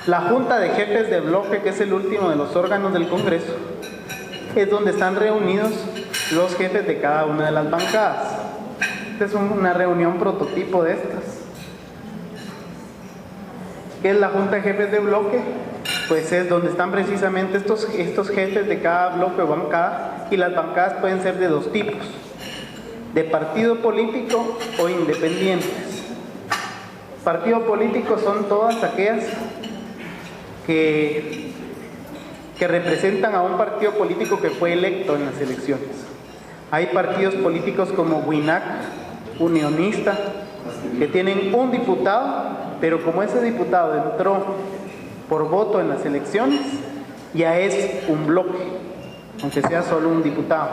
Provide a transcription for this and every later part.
La Junta de Jefes de Bloque, que es el último de los órganos del Congreso, es donde están reunidos los jefes de cada una de las bancadas. Esta es una reunión prototipo de estas. ¿Qué es la Junta de Jefes de Bloque? Pues es donde están precisamente estos jefes de cada bloque o bancada, y las bancadas pueden ser de dos tipos: de partido político o independientes. Partido político son todas aquellas que representan a un partido político que fue electo en las elecciones. Hay partidos políticos como WINAC, Unionista, que tienen un diputado, pero como ese diputado entró por voto en las elecciones, ya es un bloque, aunque sea solo un diputado.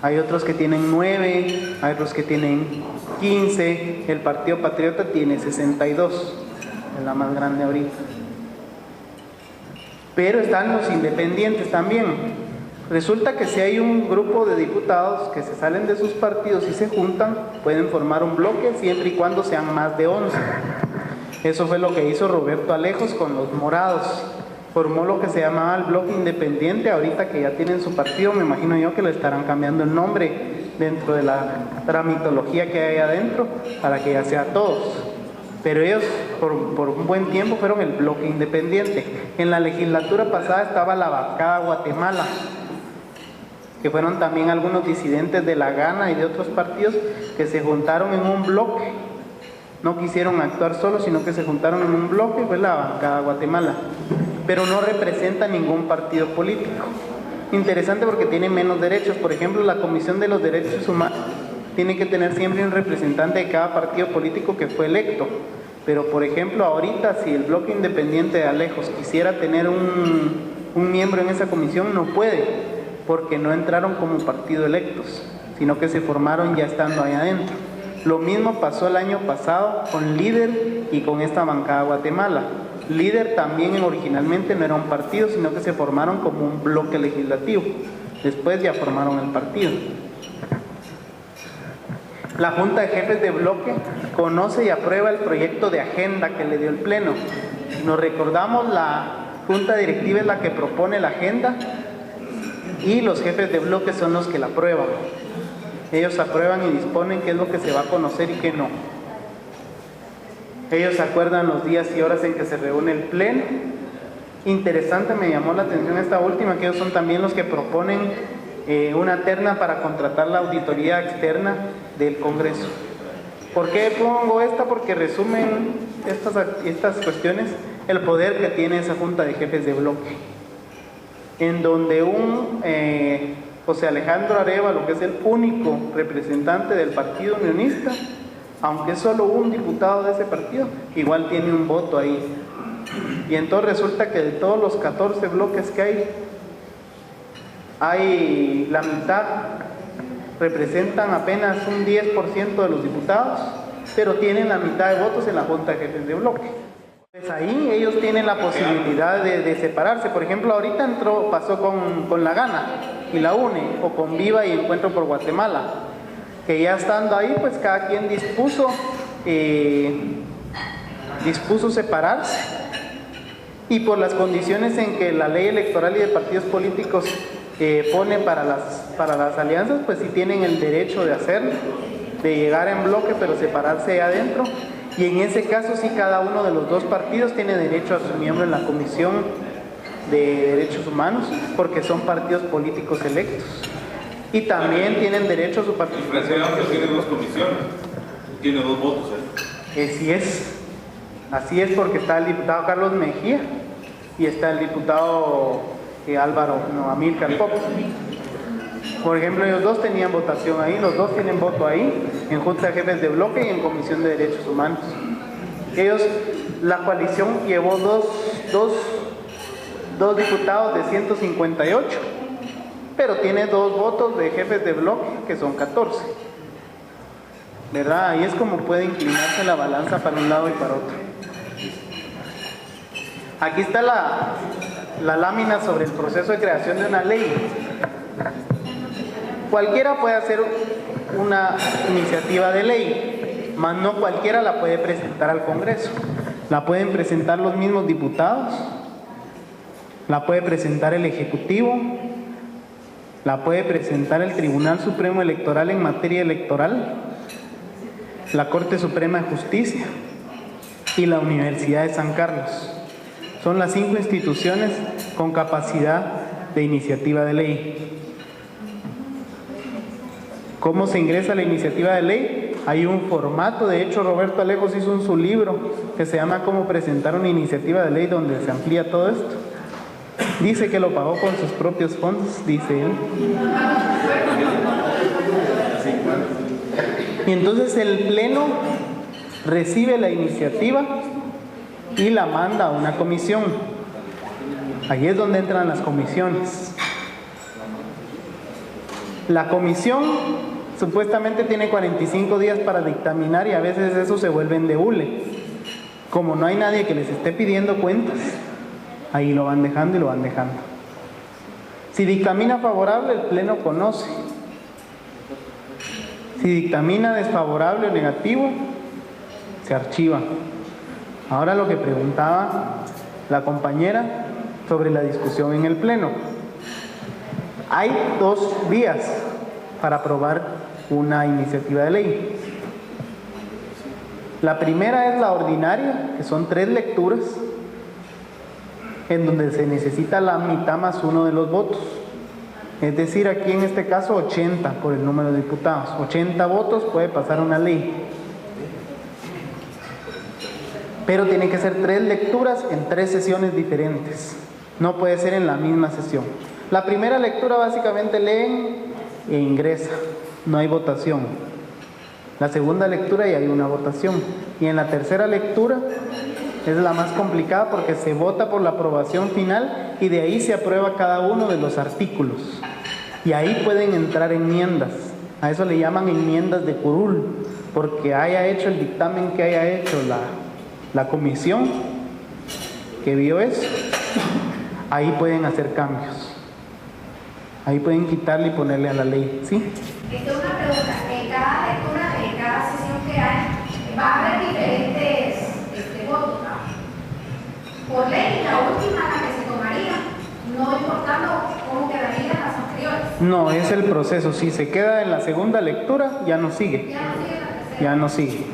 Hay otros que tienen 9, hay otros que tienen 15, el Partido Patriota tiene 62, es la más grande ahorita. Pero están los independientes también. Resulta que si hay un grupo de diputados que se salen de sus partidos y se juntan, pueden formar un bloque siempre y cuando sean más de 11. Eso fue lo que hizo Roberto Alejos con los morados. Formó lo que se llamaba el bloque independiente. Ahorita que ya tienen su partido, me imagino yo que le estarán cambiando el nombre dentro de la tramitología que hay adentro para que ya sea todos. Pero ellos por un buen tiempo fueron el bloque independiente. En la legislatura pasada estaba la bancada Guatemala, que fueron también algunos disidentes de la Gana y de otros partidos que se juntaron en un bloque. No quisieron actuar solos, sino que se juntaron en un bloque, fue la bancada Guatemala. Pero no representa ningún partido político. Interesante porque tiene menos derechos. Por ejemplo, la Comisión de los Derechos Humanos tiene que tener siempre un representante de cada partido político que fue electo. Pero, por ejemplo, ahorita si el bloque independiente de Alejos quisiera tener un miembro en esa comisión, no puede, porque no entraron como partido electos, sino que se formaron ya estando ahí adentro. Lo mismo pasó el año pasado con Líder y con esta bancada Guatemala. Líder también originalmente no era un partido, sino que se formaron como un bloque legislativo. Después ya formaron el partido. La Junta de Jefes de Bloque conoce y aprueba el proyecto de agenda que le dio el Pleno. Nos recordamos, la Junta Directiva es la que propone la agenda y los jefes de bloque son los que la aprueban. Ellos aprueban y disponen qué es lo que se va a conocer y qué no. Ellos acuerdan los días y horas en que se reúne el Pleno. Interesante, me llamó la atención esta última, que ellos son también los que proponen una terna para contratar la auditoría externa del Congreso. ¿Por qué pongo esta? Porque resumen estas cuestiones el poder que tiene esa Junta de Jefes de Bloque, en donde José Alejandro Arévalo, que es el único representante del Partido Unionista, aunque es solo un diputado de ese partido, igual tiene un voto ahí. Y entonces resulta que de todos los 14 bloques que hay la mitad representan apenas un 10% de los diputados, pero tienen la mitad de votos en la Junta de Jefes de Bloque. Pues ahí ellos tienen la posibilidad de separarse. Por ejemplo, ahorita pasó con la Gana y la UNE, o con Viva y Encuentro por Guatemala, que ya estando ahí, pues cada quien dispuso separarse, y por las condiciones en que la ley electoral y de partidos políticos pone para las alianzas, pues sí tienen el derecho de hacerlo, de llegar en bloque pero separarse adentro, y en ese caso sí cada uno de los dos partidos tiene derecho a su miembro en la Comisión de Derechos Humanos, porque son partidos políticos electos, y también tienen derecho a su participación. El tiene dos comisiones, tiene dos votos. Así es, porque está el diputado Carlos Mejía y está el diputado Amílcar Popo. Por ejemplo, ellos dos tenían votación ahí, los dos tienen voto ahí, en Junta de Jefes de Bloque y en Comisión de Derechos Humanos. La coalición llevó dos diputados de 158, pero tiene dos votos de jefes de bloque, que son 14. ¿Verdad? Ahí es como puede inclinarse la balanza para un lado y para otro. Aquí está la lámina sobre el proceso de creación de una ley. Cualquiera puede hacer una iniciativa de ley, mas no cualquiera la puede presentar al Congreso. La pueden presentar los mismos diputados, la puede presentar el Ejecutivo, la puede presentar el Tribunal Supremo Electoral en materia electoral, la Corte Suprema de Justicia y la Universidad de San Carlos. Son las 5 instituciones con capacidad de iniciativa de ley. ¿Cómo se ingresa la iniciativa de ley? Hay un formato, de hecho Roberto Alejos hizo su libro que se llama Cómo presentar una iniciativa de ley, donde se amplía todo esto. Dice que lo pagó con sus propios fondos, dice él. Y entonces el Pleno recibe la iniciativa y la manda a una comisión. Ahí es donde entran las comisiones. La comisión supuestamente tiene 45 días para dictaminar, y a veces eso se vuelve en de hule. Como no hay nadie que les esté pidiendo cuentas, ahí lo van dejando y lo van dejando. Si dictamina favorable, el Pleno conoce. Si dictamina desfavorable o negativo, se archiva. Ahora lo que preguntaba la compañera sobre la discusión en el Pleno. Hay 2 días para aprobar una iniciativa de ley. La primera es la ordinaria, que son 3 lecturas, en donde se necesita la mitad más 1 de los votos. Es decir, aquí en este caso 80 por el número de diputados. 80 votos puede pasar una ley. Pero tiene que ser 3 lecturas en 3 sesiones diferentes. No puede ser en la misma sesión. La primera lectura básicamente leen e ingresa. No hay votación. La segunda lectura ya hay una votación. Y en la tercera lectura es la más complicada, porque se vota por la aprobación final y de ahí se aprueba cada uno de los artículos. Y ahí pueden entrar enmiendas. A eso le llaman enmiendas de curul, porque haya hecho el dictamen que haya hecho la comisión que vio eso, ahí pueden hacer cambios. Ahí pueden quitarle y ponerle a la ley, ¿sí? Una pregunta, en cada lectura, en cada sesión que hay, va a haber diferentes votos, ¿no? Por ley, la última la que se tomaría, no importando cómo quedarían las anteriores. No, es el proceso. Si se queda en la segunda lectura, ya no sigue. Ya no sigue la tercera. Ya no sigue.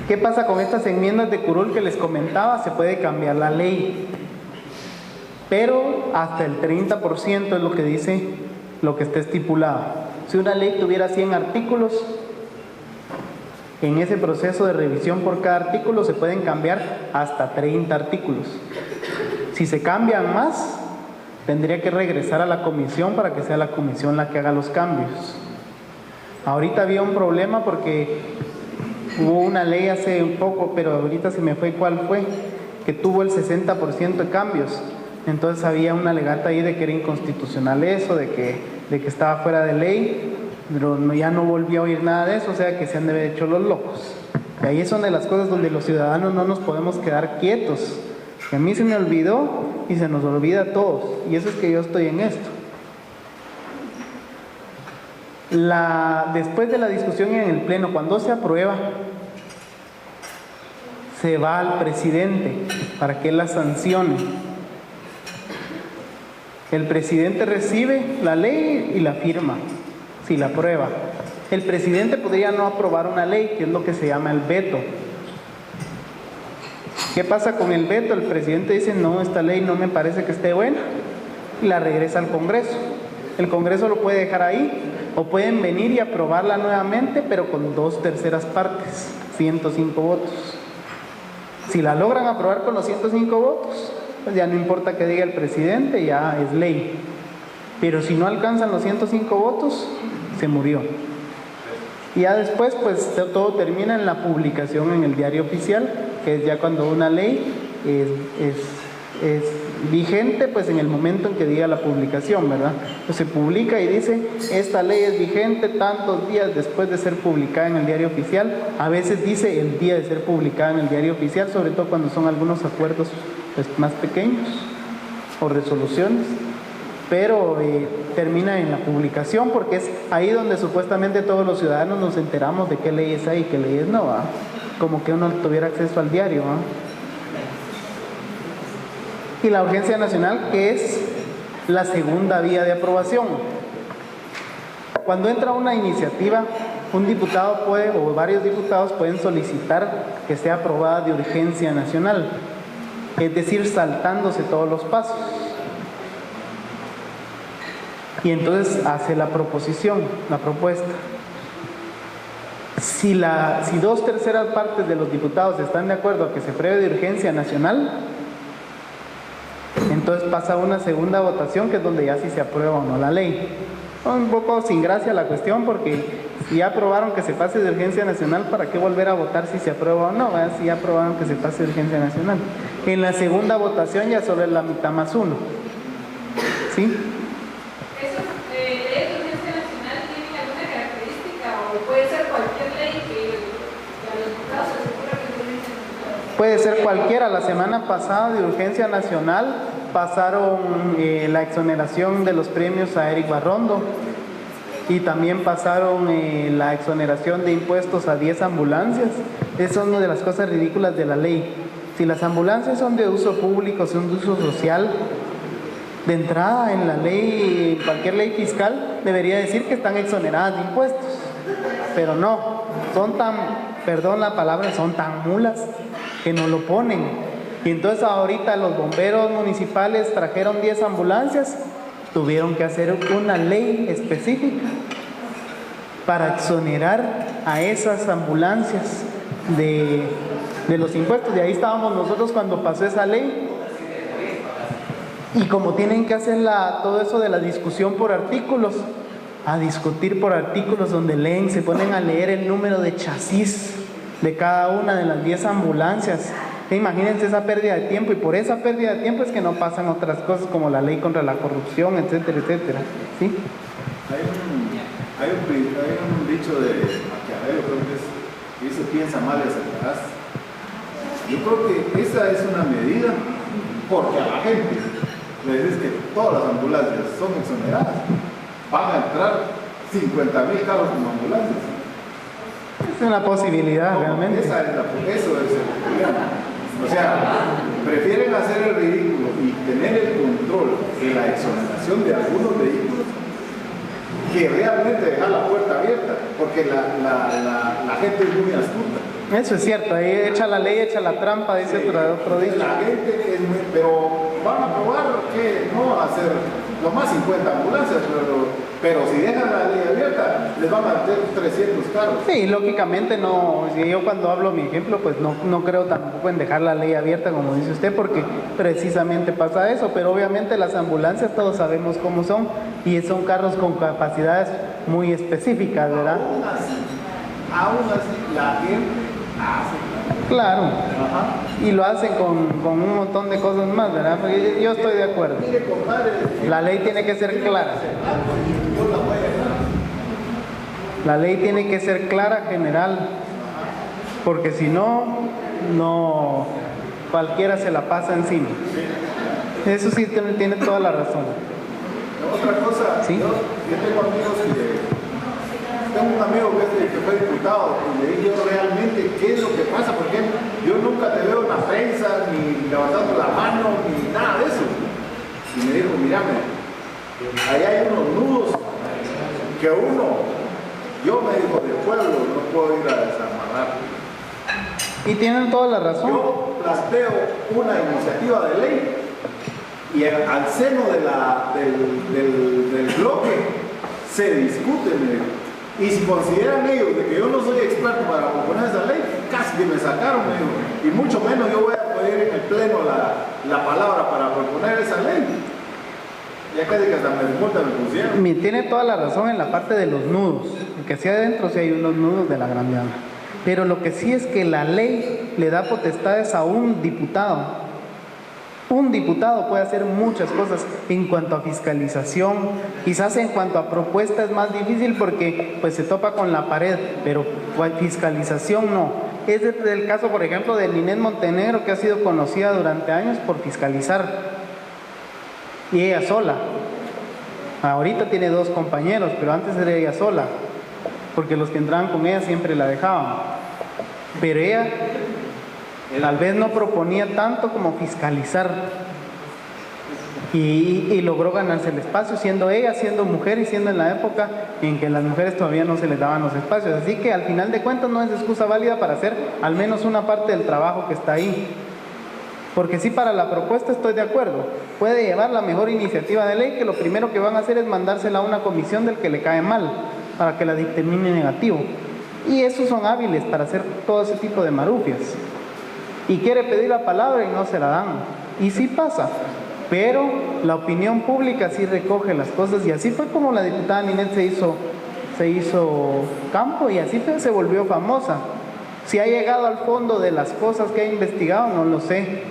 ¿Qué pasa con estas enmiendas de curul que les comentaba? Se puede cambiar la ley, pero hasta el 30% es lo que dice, lo que está estipulado. Si una ley tuviera 100 artículos, en ese proceso de revisión por cada artículo se pueden cambiar hasta 30 artículos. Si se cambian más, tendría que regresar a la comisión para que sea la comisión la que haga los cambios. Ahorita había un problema porque hubo una ley hace un poco, pero ahorita se me fue cuál fue, que tuvo el 60% de cambios. Entonces había una alegata ahí de que era inconstitucional eso, de que estaba fuera de ley, pero ya no volví a oír nada de eso, o sea que se han de haber hecho los locos. Y ahí es una de las cosas donde los ciudadanos no nos podemos quedar quietos. Que a mí se me olvidó y se nos olvida a todos, y eso es que yo estoy en esto. Después de la discusión en el Pleno, cuando se aprueba, se va al presidente para que él la sancione. El presidente recibe la ley y la firma, si la aprueba. El presidente podría no aprobar una ley, que es lo que se llama el veto. ¿Qué pasa con el veto? El presidente dice, no, esta ley no me parece que esté buena, y la regresa al Congreso. El Congreso lo puede dejar ahí, o pueden venir y aprobarla nuevamente, pero con 2/3 partes, 105 votos. Si la logran aprobar con los 105 votos, pues ya no importa que diga el presidente, ya es ley. Pero si no alcanzan los 105 votos, se murió. Y ya después, pues todo termina en la publicación en el diario oficial, que es ya cuando una ley es vigente, pues en el momento en que diga la publicación, ¿verdad? Pues se publica y dice, esta ley es vigente tantos días después de ser publicada en el diario oficial. A veces dice el día de ser publicada en el diario oficial, sobre todo cuando son algunos acuerdos pues, más pequeños o resoluciones, pero termina en la publicación, porque es ahí donde supuestamente todos los ciudadanos nos enteramos de qué leyes hay y qué leyes no, ¿va? como que uno tuviera acceso al diario, ¿no? Y la urgencia nacional, que es la segunda vía de aprobación. Cuando entra una iniciativa, un diputado puede, o varios diputados pueden solicitar que sea aprobada de urgencia nacional, es decir, saltándose todos los pasos. Y entonces hace la proposición, la propuesta. Si 2/3 partes de los diputados están de acuerdo a que se apruebe de urgencia nacional, entonces pasa a una segunda votación, que es donde ya sí se aprueba o no la ley. Un poco sin gracia la cuestión, porque si ya aprobaron que se pase de urgencia nacional, ¿para qué volver a votar si se aprueba o no? Si ya aprobaron que se pase de urgencia nacional. En la segunda votación ya solo es la mitad más uno. ¿Sí? ¿Esas leyes de urgencia nacional tienen alguna característica o puede ser cualquier ley que a los diputados se les ocurra que es de urgencia nacional? Puede ser cualquiera. La semana pasada de urgencia nacional pasaron la exoneración de los premios a Eric Barrondo y también pasaron la exoneración de impuestos a 10 ambulancias. Esa es una de las cosas ridículas de la ley. Si las ambulancias son de uso público, son de uso social, de entrada en la ley, en cualquier ley fiscal, debería decir que están exoneradas de impuestos. Pero no, son tan, perdón la palabra, son tan mulas que no lo ponen. Y entonces ahorita los bomberos municipales trajeron 10 ambulancias, tuvieron que hacer una ley específica para exonerar a esas ambulancias de los impuestos. Y ahí estábamos nosotros cuando pasó esa ley. Y como tienen que hacer todo eso de la discusión por artículos, a discutir por artículos donde leen, se ponen a leer el número de chasis de cada una de las 10 ambulancias. Imagínense esa pérdida de tiempo, y por esa pérdida de tiempo es que no pasan otras cosas como la ley contra la corrupción, etcétera, etcétera. ¿Sí? Hay un dicho de Maquiavelo, creo que dice: piensa mal y acertarás. Yo creo que esa es una medida, porque a la gente le dices que todas las ambulancias son exoneradas, van a entrar 50,000 carros como ambulancias. Es una posibilidad, realmente. Eso es el problema. O sea, prefieren hacer el ridículo y tener el control de la exoneración de algunos vehículos que realmente dejar la puerta abierta, porque la gente es muy astuta. Eso es cierto, ahí echa la ley, echa la trampa, dice Sí, otro dicho. la gente es muy... Pero van a probar que no hacer lo más 50 ambulancias, pero si dejan la ley abierta, les van a meter 300 carros. Sí, lógicamente no, si yo cuando hablo mi ejemplo, pues no creo tampoco en dejar la ley abierta como dice usted, porque precisamente pasa eso, pero obviamente las ambulancias todos sabemos cómo son, y son carros con capacidades muy específicas, ¿verdad? Aún así la gente hace. Claro, Ajá. y lo hacen con un montón de cosas más, ¿verdad? Porque yo estoy de acuerdo. Mire, compadre, La ley tiene que ser clara. yo la voy a ganar. La ley tiene que ser clara, general, porque si no, cualquiera se la pasa encima. Eso sí tiene toda la razón. Otra cosa, ¿Sí? yo tengo amigos tengo un amigo que fue diputado y le dije yo realmente qué es lo que pasa, porque yo nunca te veo en la prensa, ni levantando la mano, ni nada de eso. Y me dijo, mírame, ahí hay unos nudos que yo me dijo, del pueblo no puedo ir a desamarrar. Y tienen toda la razón. Yo planteo una iniciativa de ley y al seno del bloque se discute, me dijo. Y si consideran ellos de que yo no soy experto para proponer esa ley, casi que me sacaron, me dijo. Y mucho menos yo voy a poner en el pleno la palabra para proponer esa ley. Ya casi que hasta me multa me pusieron. Tiene toda la razón en la parte de los nudos, que hacia adentro sí hay unos nudos de la gran llama. Pero lo que sí es que la ley le da potestades a un diputado. Un diputado puede hacer muchas cosas en cuanto a fiscalización, quizás en cuanto a propuesta es más difícil porque pues se topa con la pared, pero fiscalización no. Es el caso, por ejemplo, de Ninette Montenegro, que ha sido conocida durante años por fiscalizar, y ella sola. Ahorita tiene 2 compañeros, pero antes era ella sola, porque los que entraban con ella siempre la dejaban. pero ella tal vez no proponía tanto como fiscalizar. Y logró ganarse el espacio, siendo ella, siendo mujer y siendo en la época en que las mujeres todavía no se les daban los espacios. Así que al final de cuentas no es excusa válida para hacer al menos una parte del trabajo que está ahí. Porque sí, para la propuesta estoy de acuerdo. Puede llevar la mejor iniciativa de ley, que lo primero que van a hacer es mandársela a una comisión del que le cae mal, para que la dictamine negativo. Y esos son hábiles para hacer todo ese tipo de marufias. Y quiere pedir la palabra y no se la dan. Y sí pasa. Pero la opinión pública sí recoge las cosas, y así fue como la diputada Ninette se hizo campo, y así se volvió famosa. Si ha llegado al fondo de las cosas que ha investigado, no lo sé,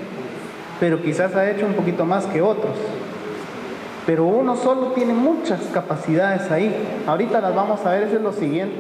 pero quizás ha hecho un poquito más que otros. Pero uno solo tiene muchas capacidades ahí. Ahorita las vamos a ver, eso es lo siguiente.